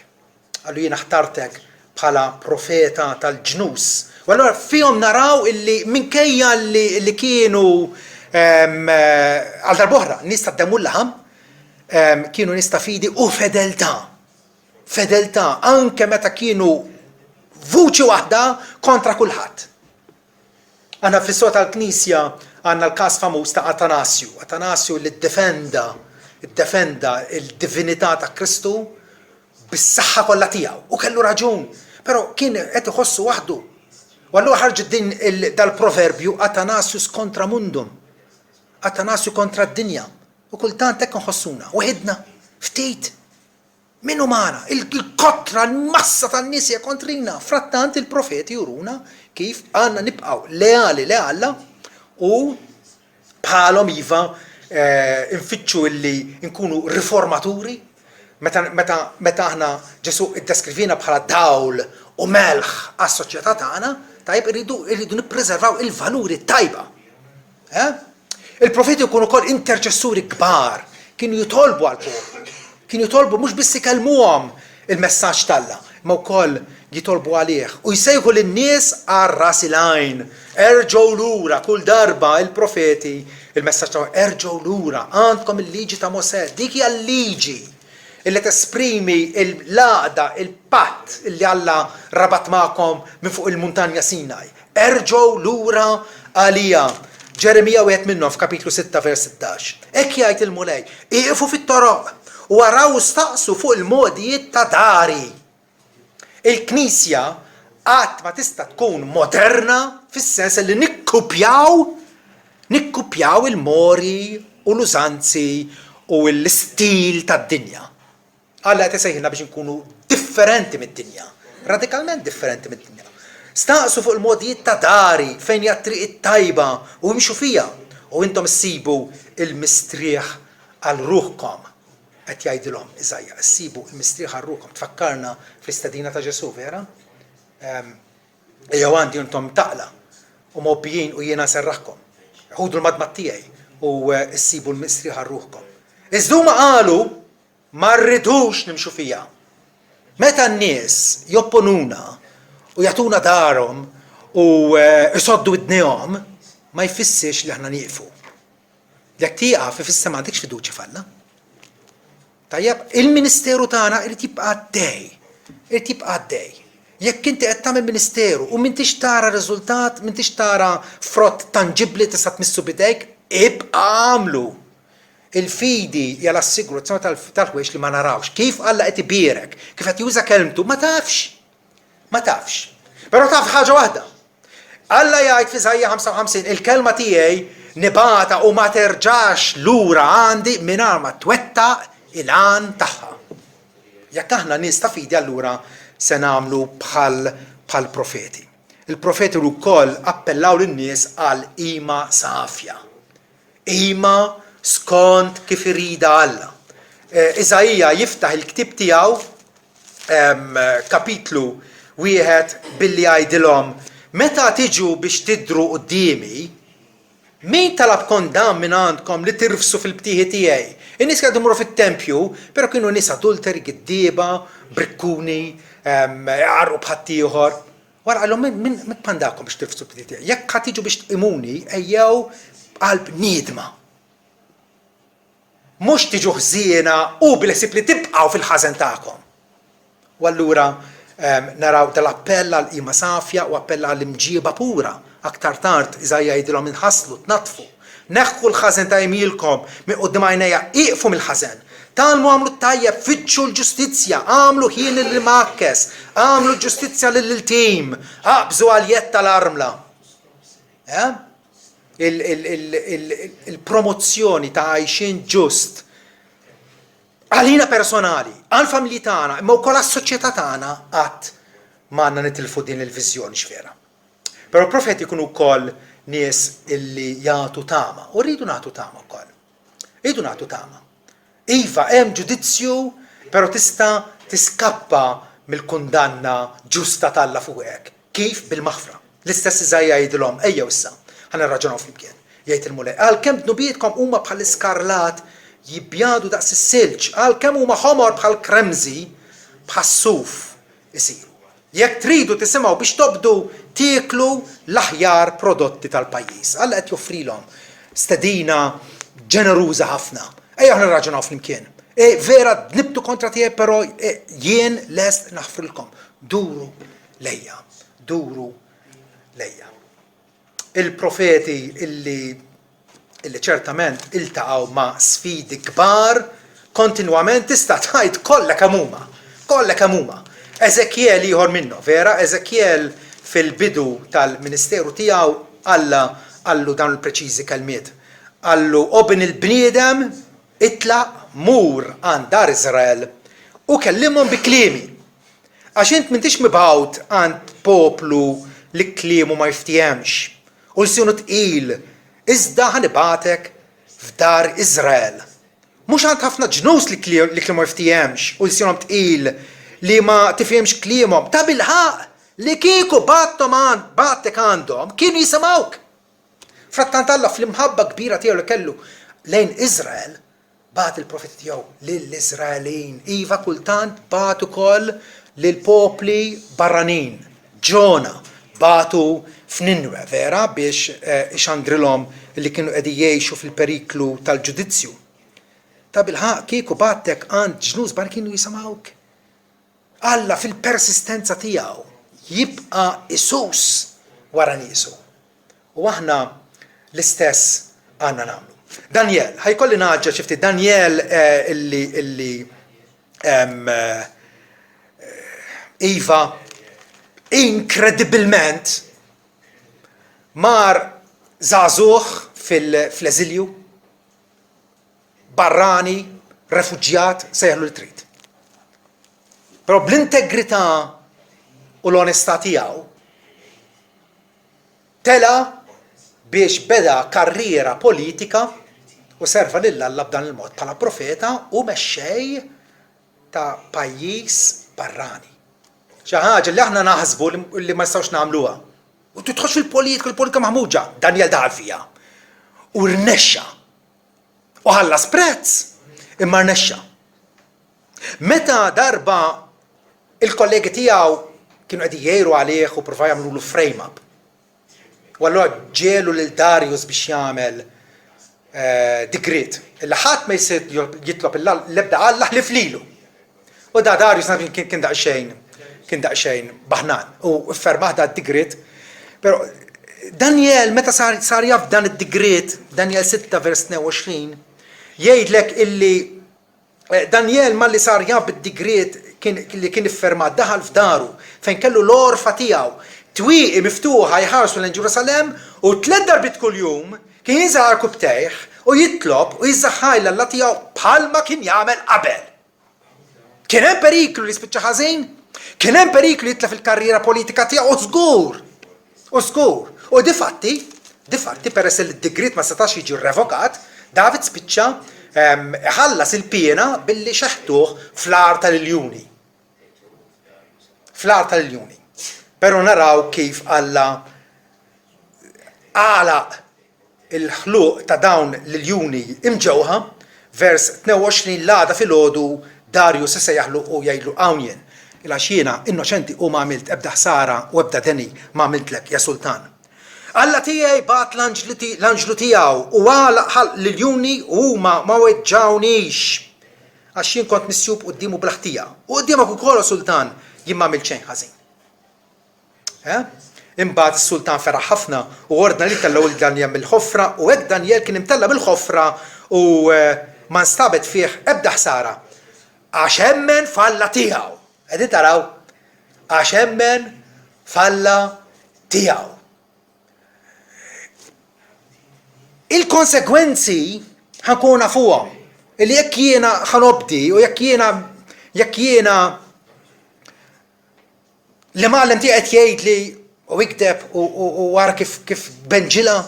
Għallu jiena ħtartek bħala profeta tal-ġnus. U allura fihom naraw illi minkejja li kienu għal darbohra nista' d-demmu l-laħam, kienu nista' fidi u fedeltà. Fedeltà anke meta kienu vuċi waħda kontra kulħadd. Għandna fis-sota tal-Knisja għandna l-każ famuż ta' Atanasju. Atanasju li ddefenda il-divinità ta' Kristu bis-saħħa kollha tiegħu. U kellu raġun, però kien qed iħossu waħdu. U allura ħarġet din dal-proverbju Atanasius kontra mundum. Atanasju kontra d-dinja. U kultant hekk nħossuna. Waħedna, ftit. Min umana, il-kotra, l-massa tan-nies hija kontrina. Frattant il-profeti juruna kif għandna nibqgħu leali li Alla u bħalhom iva infittxu illi nkunu riformaturi. Meta aħna Ġesu iddeskrivina bħala dawl u melħ għas-soċjetà tagħna, tajb irridu nippreservaw il-valuri tajba. Il-profeti jkunu wkoll interċessuri kbar, kienu jitolbu għall-poplu. Kienu jitolbu mhux biss ikellmuhom il-messaġġ talla, ma wkoll jitolbu għalih u jsejħu lin-nies għar-ras il-għajn. Erġgħu lura kull darba il-profeti il-messaġġ tagħhom erġgħu lura għandkom il-liġi ta' Mosè, dik hija l-liġi illi tesprimi l-għaqda, il-patt illi Alla rabat magħkom minn fuq il-muntanja Sinaj. Erġgħu lura għalija. Ġeremija wieħed minnhom f'kapitlu 6 vers 16. Hekk jgħid il-mulej, iqfu fit-toroq u waraw staqsu fuq il-modijiet ta' dari. Il-Knisja qatt ma tista' tkun moderna fis-sens li nikkupjaw il-mori u l-użanzi u l-istil tad-dinja. Alla qed isejħilna biex inkunu differenti mid-dinja, radikalment differenti mid-dinja. Staqsu fuq il-modijiet ta' dari fejn hija triq it-tajba u imxu fija u intom issibu il-mistrieħ għal ruħkom. Qed jgħidilhom Iżajja, issibu il-mistrieħ għal ruħkom. Tfakkarna fl-istedina ta' Ġesu, vera? Jew għandi intom taqla u mobbijin u jiena serraħkom. Ħudu l-madmat tiegħi u issibu l-mistrieħ għal ruħkom. Iżda huma qalu ma rridux nimxu fija. Meta n-nies jopponuna u jagħtuna darhom u jsoddu id-dnejhom ma jfissirx li aħna nieqfu. Jekk tieqaf ifisser m'għandekx fiduċja f'Alla. Tajjeb, il-ministeru tagħna irid jibqa' għaddej. Jekk inti qed tagħmel ministeru u m'intix tara riżultat, m'intix tara frott tangibbli tista' tmissu bidejk, ibqa' għamlu. Il-fidi hija l-assigurazzjoni tal-ħwejx li ma narawx. Kif Alla qed ibierek, kif qed juża kelmtu, ma tafx. Però taf ħaġa waħda. Alla jgħid f'Iżajja 55 il-kelma tiegħi nibata u ma terġax lura għandi mingħajr ma twettaq il-għan tagħha. Jekk aħna nies ta' fidi allura se nagħmlu bħal profeti. Il-profeti wkoll appellaw lin-nies għal qima safja. Qima skont kif irida Alla. Iżajja jiftaħ il-ktib tiegħu kapitlu wieħed billi jgħidilhom meta tiġu biex tidru qudiemi, min talabkom dan minn għandkom li tirfsu fil-btieħi tiegħi? In-nies kienu jmorru fit-tempju, però kienu nies adulteri, giddieba, brikkuni, jgħarqu bħadd ieħor. Wara għalhom min pandakom biex tirfsu fil-btieħi tiegħi? Jekk ħadd tiġu biex tqimuni ejjew qalb niedma. Mhux tiġu ħżiena u bil-ħsieb li tibqgħu fil-ħażen tagħkom. U allura naraw dal-appell għal qima safja u appell għal imġiba pura. Aktar tard Iżajja jgħidilhom inħasslu, tnatfu. Neħħu l-ħażen ta' jmilkom minn quddiem għajnejja, iqfu mill-ħażen. Talmu għamlu tajjeb, fitxu l-ġustizzja, għamlu ħin il-makkes, għamlu l-ġustizzja lill-tim, aqbżu għal-jett tal-armla. Il-promozzjoni ta' għajxin ġust għalina personali, għal-familji tagħna, imma wkoll għas-soċjetà tagħna qatt m'għandna nitilfu din il-viżjoni x'vera. Però profeti jkunu wkoll nies illi jagħtu tama, u rridu nagħtu tama wkoll. Rridu nagħtu tama. Iva hemm ġudizzju, però tista' tiskappa mill-kundanna ġusta talla fuq hekk. Kif? Bil-maħfra. L-istess Iżajja jgħidilhom ejjew issa, ħanirraġunaw flimkien. Jgħid il-mulej, għalkemm dnubietkom huma bħal iskarlat jibbjadu daqs is-silġ, għalkemm huma ħomor bħal kremżi bħas-suf isiru. Jekk tridu tisimgħu biex tobdu tieklu l-aħjar prodotti tal-pajjiż. Alla qed joffrilhom stedina ġeneruża ħafna. Ejja nirraġunaw flimkien. Vera nibtu kontra tiegħek, però jien lest naħfrilkom. Duru lejja. Duru lejja. Il-profeti illi ċertament iltaqgħu ma' sfidi kbar, kontinwament tista' tgħid kollha kemm huma. Kollha kemm huma. Eżekjel ieħor minnu, vera? Eżekjel fil-bidu tal-ministeru tiegħu għallu dawn il-preċiżi kelmiet. Għallu oben il-bniedem itlaq mur għand dar Iżrael u kellimhom bi kliemi. Għax int m'intix mibgħut għand poplu li kliemu ma jiftihemx u l-sinu tqil, iżda ħanibatek f'dar Iżrael. Mhux għand ħafna ġnus li kliemu ma jiftihemx u l-sinu tqil li ma tifhimx kliemhom. Ta' bilħaq li kieku battek għandhom kienu jisimgħuk. Frattant Alla fl-imħabba kbira tiegħu li kellu lejn Iżrael bat il-profeti tiegħu lill-Iżraelin. Iva kultant batu ukoll lil popli barranin. Ġona batu f'Ninwe, vera, biex ixandrilhom li kienu qegħdin jgħixu fil-periklu tal-ġudizzju. Ta' bilħaq kieku battek għand ġnus bar kienu jisimgħuk. Alla fil-persistenza tiegħu jibqa' isus wara niesu. U aħna l-istess għandna nagħmlu. Daniel, ħajkolli naġġa xi ftit Daniel illi iva inkredibilment mar żagħżugħ fl-eżilju, barrani, refuġjat, sejħlu li trid. Però bl-integrità u l-onestà tiegħu tela biex beda karriera politika u serva lil Alla b'dan il-mod bħala profeta u mexxej ta' pajjiż barrani. Xi ħaġa li aħna naħsbu li ma nistgħux nagħmluha. U tidħolx fil-politika maħmuġa, Daniel daħal fiha. U rnexxa. U ħallas prezz imma rnexxa. Meta darba il-kollegi tiegħu kienu qegħdin jgħiru għalih u provaw jagħmlu frame up. U allura ġielu lil Darius biex jagħmel digrit. Illa ħadd ma jsir jitlob l-ebda Alla ħlif lilu. U da Darius kien daqsxejn baħnan u fermaħ da d-digrit. Però Daniel meta sar jaf dan id-digrit, Daniel 6 vers 22, jgħidlek illi Daniel malli sar jaf bid-digrit li kien iffermat daħal f'daru fejn kellu l-orfa tiegħu twieqi miftuħa jħarsu lejn Ġerusalem u 3 darbit kuljum kien jiżgħar kubtejħ u jitlob u jiżaħħaj l-Alla tiegħu bħalma kien jagħmel qabel. Kien hemm periklu li spiċċa ħażin, kien hemm periklu jitla fil-karriera politika tiegħu u żgur. U difatti peress li d-digrit ma setax jiġi revokat, David spiċċa ħallas il-piena billi xeħtuh fl-ar tal-iljuni. Pero naraw kif Alla għalaq il-ħluq ta' dawn l-iljuni imġewħa, vers 22 l-għada fil-ħodu Darius se jaħluq u jgħidlu hawnjen. Il-għax jiena innoċenti u ma għamilt ebda ħsara u ebda deni ma għamiltlek, ja sultan. Alla tiegħi bat l-anġlu tiegħu u għalaq l-iljuni u ma weġġawnix. Għax jien kont misjub quddiemu blaħtija. U quddiemek ukoll sultan jien ma għamilt xejn ħażin. Imbagħad is-sultan feraħ ħafna u ordna li kellgħu Daniel mill-ħofra u hekk Daniel kien imtella mill-ħofra u ma nstabet fih ebda ħsara. Għax hemmen falla tiegħu. Qegħdin taraw? Għax hemmen falla tiegħu. Il-konsegwenzi ħankun nafuhom. Illi jekk jiena ħanobdi u jekk jiena li mallem tiegħek jgħid li u ikdeb u wara kif benġila,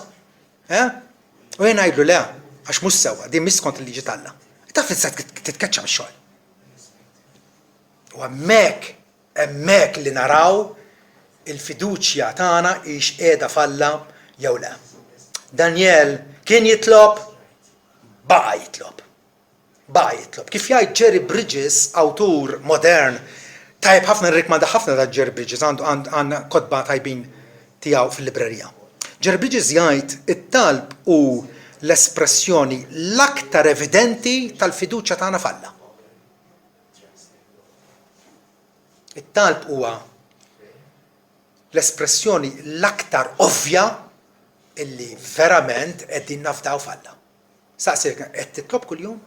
u jien ngħidlu le, għax mhux sewwa, din mhix skont il-liġi tagħna. Taf li titkeċċa mix-xogħol. U hemmhekk hemmhekk li naraw il-fiduċja tagħna hix qiegħda falla jew le. Daniel kien jitlob, baqa' jitlob. Kif jgħid Jerry Bridges, awtur modern, tajb ħafna nirrikmanda ħafna ta' Jerry Bridges, għandna kotba tajbin tiegħu fil-librerija. Jerry Bridges jgħid it-talb hu l-espressjoni l-aktar evidenti tal-fiduċja tagħna falla. It-talb huwa l-espressjoni l-aktar ovvja illi verament qegħdin nafdaw falla. Saqsik, qed titlob kuljum?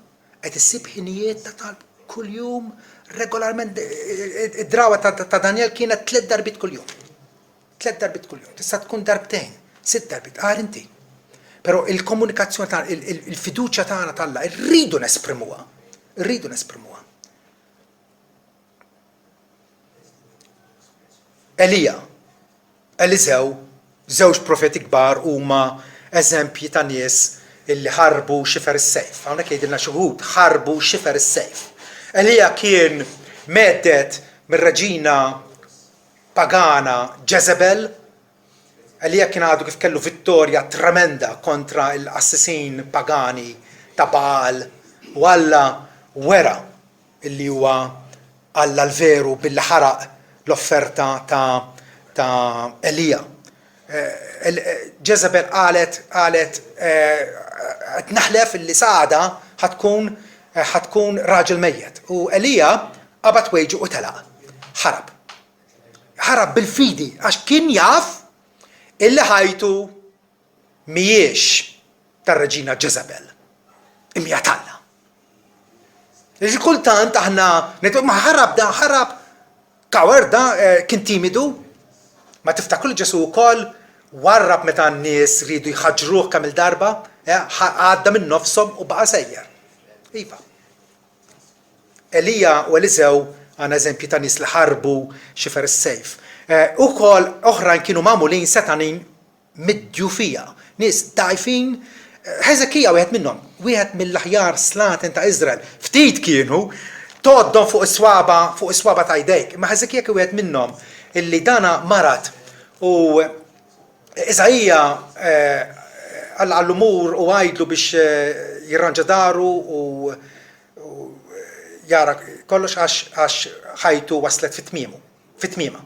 Qed issib ħinijiet ta' talb kuljum regolarment? Id-drawa ta' Daniel kienet 3 darbit kuljum. 3 darbit kuljum. Tista' tkun darbtejn, 6 darbit, inti. Però il-komunikazzjoni tagħna, il-fiduċja tagħna tal-Alla, rridu nesprimuha. Elija, Elisew, żewġ profeti kbar huma eżempji ta' nies illi ħarbu xifer is-sejf. Hawnhekk jgħidilna xi wħud ħarbu xifer is-sejf. Elija kien meddet mir-reġina pagana Jezebel. Elija kien għadu kif kellu vittorja tremenda kontra l-assisin pagani ta' Baal u Alla wera illi huwa Alla l-veru billi ħaraq l-offerta ta' Elija. Jezebel qalet naħlef illi Saada ħatkun raġel mejjed. U Elija qabad wejġu u telaq. Ħarab bil-fidi għax kien jaf illi ħajtu mhijiex tar-reġina Jezebel. Imja Alla. Kultant aħna ma ħarab kawerda kien timidu. Ma tiftakru li Ġesu wkoll warrab meta n-nies ridu jħaġruh kemm il-darba, għadda minn nofshom u baqa' sejjer. Iva. Elija u Elisew għandna eżempji ta' nies li ħarbu xifer is-sejf. Ukoll oħrajn kienu magħmulin setanin mid-djufija, nies dgħajfin. Ħeżekija wieħed minnhom, wieħed mill-aħjar slatin ta' Iżrael. Ftit kienu toddhom fuq is-swaba ta' jdejk, ma Ħeżekija kien wieħed minnhom illi dana marat u Eżajja għall-umur u għajdlu biex jirranġa daru u jara kollox għax ħajtu waslet fit-tmima.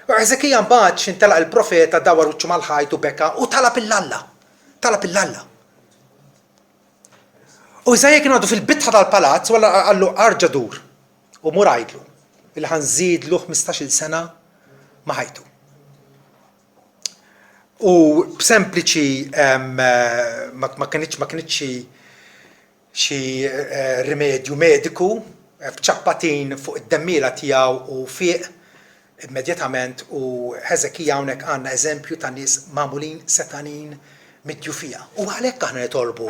U Eżekija mbagħad x'intelaq il-profeta dawar wiċċu mal-ħajtu beka u talab il-Alla. U Eżajja kien għadu fil-bitħa tal-palazz wara għallu arġa' dur u mur għajdlu il-ħanżidlu 15-il sena ma ħajtu. U b'sempliċi ma kienx xi rimedju mediku b'ċappatin fuq id-demmiela tiegħu u fieq immedjatament u Ħeżekija hawnhekk għandna eżempju ta' nies magħmulin setanin mid-djufija. U għalhekk aħna nitolbu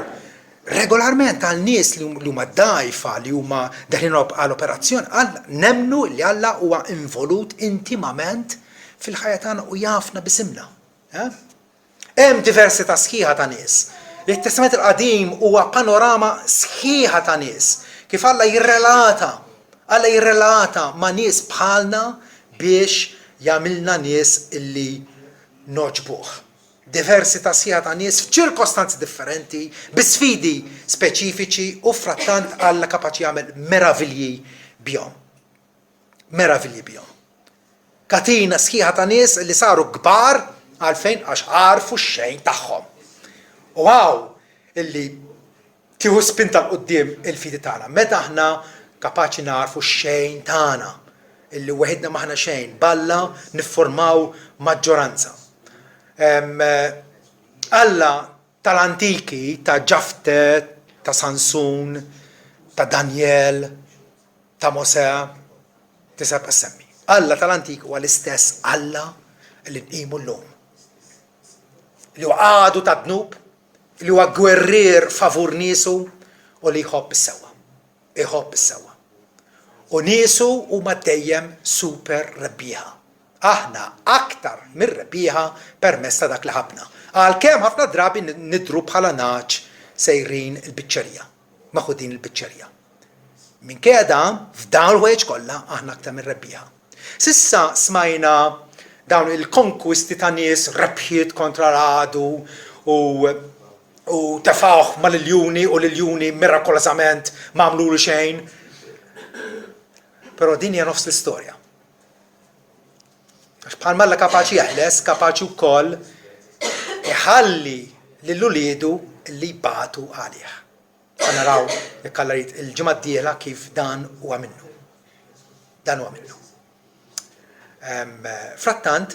regolarment għal nies li huma dgħajfa li huma daħlin għall-operazzjoni nemmnu li Alla huwa involut intimament fil-ħajja tagħna u jafna bisimna. Hemm diversità sħiħa ta' nies. Il-Testament il-Qadim huwa panorama sħiħa ta' nies. Kif Alla jirrelata ma' nies bħalna biex jagħmilna nies illi noġbuh. Diversità sħiħa ta' nies f'ċirkostanzi differenti, bi-sfidi speċifiċi u frattant Alla kapaċi jagħmel meravilji bihom. Katina sħiħa ta' nies li saru kbar għalfejn għax għarfu x-xejn tagħhom. U illi tieħu spinta l-qudiem il-fidi tagħna. Meta aħna kapaċi narfu x-xejn tagħna, illi weħidna maħna xejn, balla niffurmaw maġġoranza. Alla tal-antiki ta' Ġafte, ta' Sansun, ta' Daniel, ta' Mosè, tisab semmi. Alla tal-antik huwa l-istess Alla li nqimu llum. Li huwa għadu ta' dnub, li huwa gwerrier favur niesu u li jħobb is-sewwa. U niesu huma dejjem super rebbieħa. Aħna aktar minn rebbieħa permezz ta' dak li ħabna. Għalkemm ħafna drabi nidru bħala naċ sejrin il-biċċerija, maħudin il-biċċerija. Minkejja dan, f'dawn il-ħwejġ kollha aħna aktar minn rebbieħa. Sissa smajna dawn il-konkwisti ta' nies rebħiet kontra l-għadu u tefawh ma l-iljuni u l-iljuni mirakolosament ma għamlulu xejn. Però din hija nofs l-istorja. Għax bħal Alla kapaċi jaħles, kapaċi wkoll iħalli lill-uliedu li jbatu għalih. Naraw jekk Alla jrid il-ġimgħa d-dieħla kif dan huwa minnu. Dan huwa minnu. Frattant,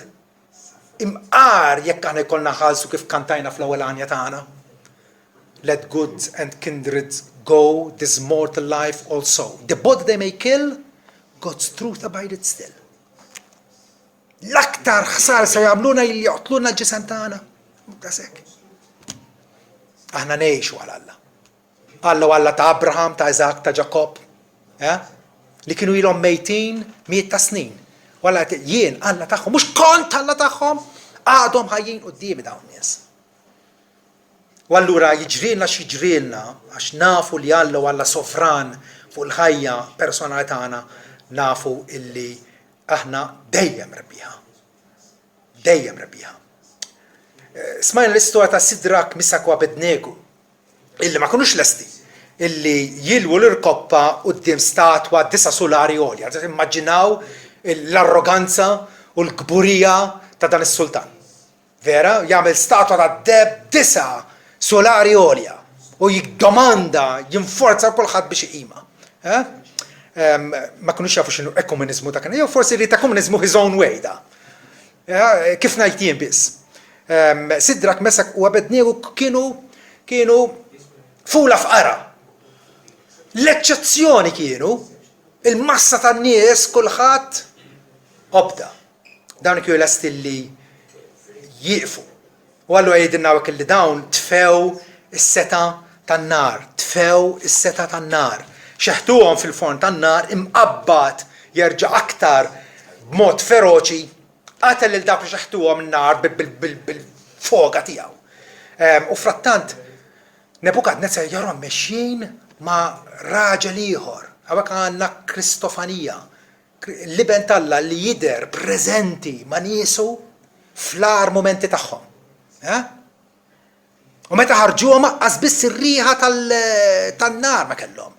imqar jekk aħna jkollna ħalsu kif kantajna fl-ewwel għanja tagħna. Let goods and kindreds go, this mortal life also. The body they may kill, God's truth abided still. L-aktar ħsar se jagħmluna li joqtluna l-ġisem tagħna. Dasek. Aħna ngħixu għal Alla. Alla u Alla ta' Abraham, ta' Isaac, ta' Jacob. Li kienu ilhom mejtin miet ta' snin. Walla jien Alla tagħhom, mhux kont Alla tagħhom, għadhom ħajjin qudiemi dawn nies. U allura jiġrilna x'jiġrilna għax nafu li Alla u Alla sovran fuq il-ħajja personali tagħna, nafu illi aħna dejjem rebbieħa. Dejjem rebbieħa. Smajna l-istorja ta' Sidrak, Misak u Abednego, illi ma kunux lesti, illi jilwu l-irkoppa quddiem statwa 9 solari għolja. Immaġinaw l-arroganza u l-kburija ta' dan is-sultan. Vera, jagħmel statwa ta' deb 9 solari għolja u jiddomanda, jinforza kulħadd biex iqima. Ma kunux jafu x'inhu ekomuniżmu ta' kien, jew forsi li ta' komuniżmu his own way da. Kif ngħid jien biss. Sidrak, Mesak u Abednego kienu fula fqara. L-eċċezzjoni kienu il-massa tan-nies kulħadd obda. Dawn kienu lesti li jieqfu. U allura jgħidilna hekk li dawn tfew is-seta tan-nar, tfew is-seta tan-nar. Xeħtuhom fil-forn tan-nar imqabbad jerġa' aktar b'mod feroċi qatel lil dak li xeħtuhom in-nar bil-foga tiegħu. U frattant Nebukadnezzar jarhom mexjin ma' raġel ieħor. Hawnhekk għandna Kristofanija, l-iben Alla li jidher preżenti ma' niesu fl-ar momenti tagħhom. U meta ħarġuhom aqqas biss ir-riħa tan-nar ma kellhom.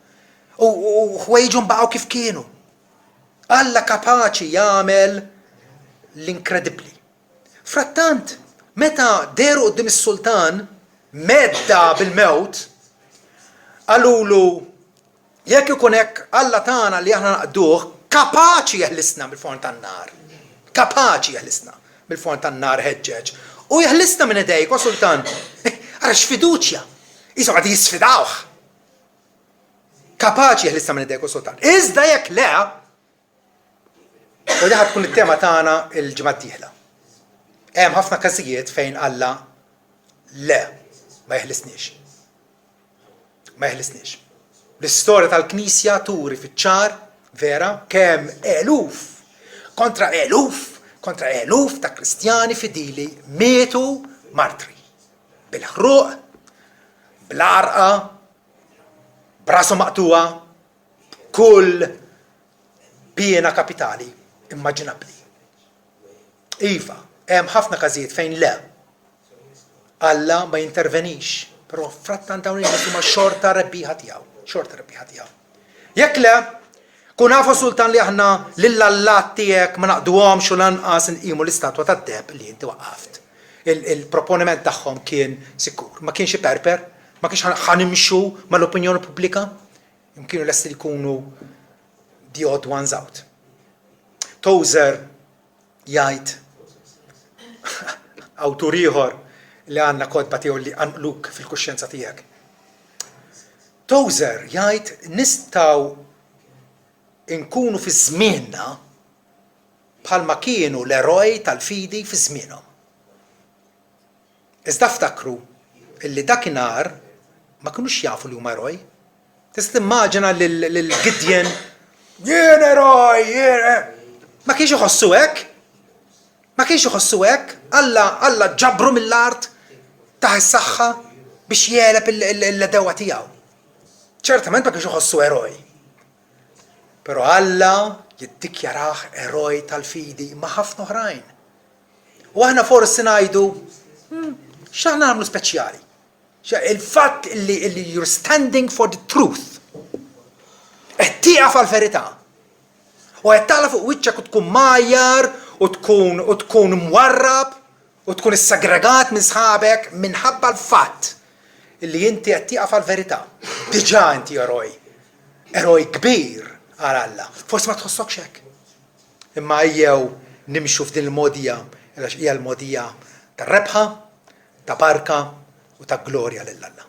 U ħwejġhom baqgħu kif kienu. Alla kapaċi jagħmel l-inkredibbli. Frattant, meta deru quddiem is-sultan medda bil-mewt, għalulu jekk ikun hekk Alla tagħna li aħna naqduh kapaċi jeħlisna mill-forn tan-nar. Kapaċi jeħlisna mill-forn tan-nar ħeġġeġ. U jeħlisna minn idejk, o sultan, ara x'fiduċja. Isu qed jisfidawh. Kapaċi jeħlisna minn idejk, o sultan. Iżda jekk le, u diħa tkun it-tema tagħna il-ġimgħa d-dieħla. Hemm ħafna każijiet fejn Alla le ma jeħlisniex. Ma jeħlisniex. L-istorja tal-Knisja turi fiċ-ċar vera kemm eluf kontra eluf ta' Kristjani fidili mietu martri. Bil-ħruq, bl-arqa, b'rashom maqtuwa, kull piena kapitali immaġinabbli. Iva, hemm ħafna każijiet fejn le Alla ma jintervenix, però frattant dawn in-nies huma xorta rebbieħa tiegħu. Jekk le, kun nafu sultan li aħna lill-allat tiegħek ma naqduhomx u lanqas inqimu l-istatwa tad-deb li inti waqqaft. Il-proponiment tagħhom kien sikur, ma kienx iperper, ma kienx ħanimxu mal-opinjoni pubblika, kienu lesti li jkunu the odd ones out. Tozer jgħid awtur ieħor li għandna kodba tiegħu li għanqluk fil-kuxjenza tiegħek. Tozer jgħid nistgħu nkunu fi żmienna bħalma kienu l-eroj tal-fidi fi żmienhom. Iżda ftakru illi dakinhar ma kinux jafu li huma eroj. Tista' timmaġina lil Gideon jien eroj, ma kienx iħossu hekk. Ma kienx iħossu hekk. Alla ġabru mill-art taħ is-saħħa biex jeleb il-dewa tiegħu. ċertament ma kienx iħossu eroj. Pero Alla jiddikjaraħ eroj tal-fidi ma' ħafna oħrajn. U aħna forsi ngħidu x'aħna nagħmlu speċjali. Il-fatt li you're standing for the truth. Qed tieqaf għall-verità. U qed tagħla fuq wiċċek u tkun majjar u tkun mwarrab u tkun issagregat minn sħabek minħabba l-fatt illi inti qed tieqaf għall-verità. Diġà inti eroj. Eroj kbir għal Alla. Forsi ma tħossokx hekk. Imma ejjew nimxu f'din il-modija, għax hija l-modija tar-rebħa, ta' barka u ta' glorja lil Alla.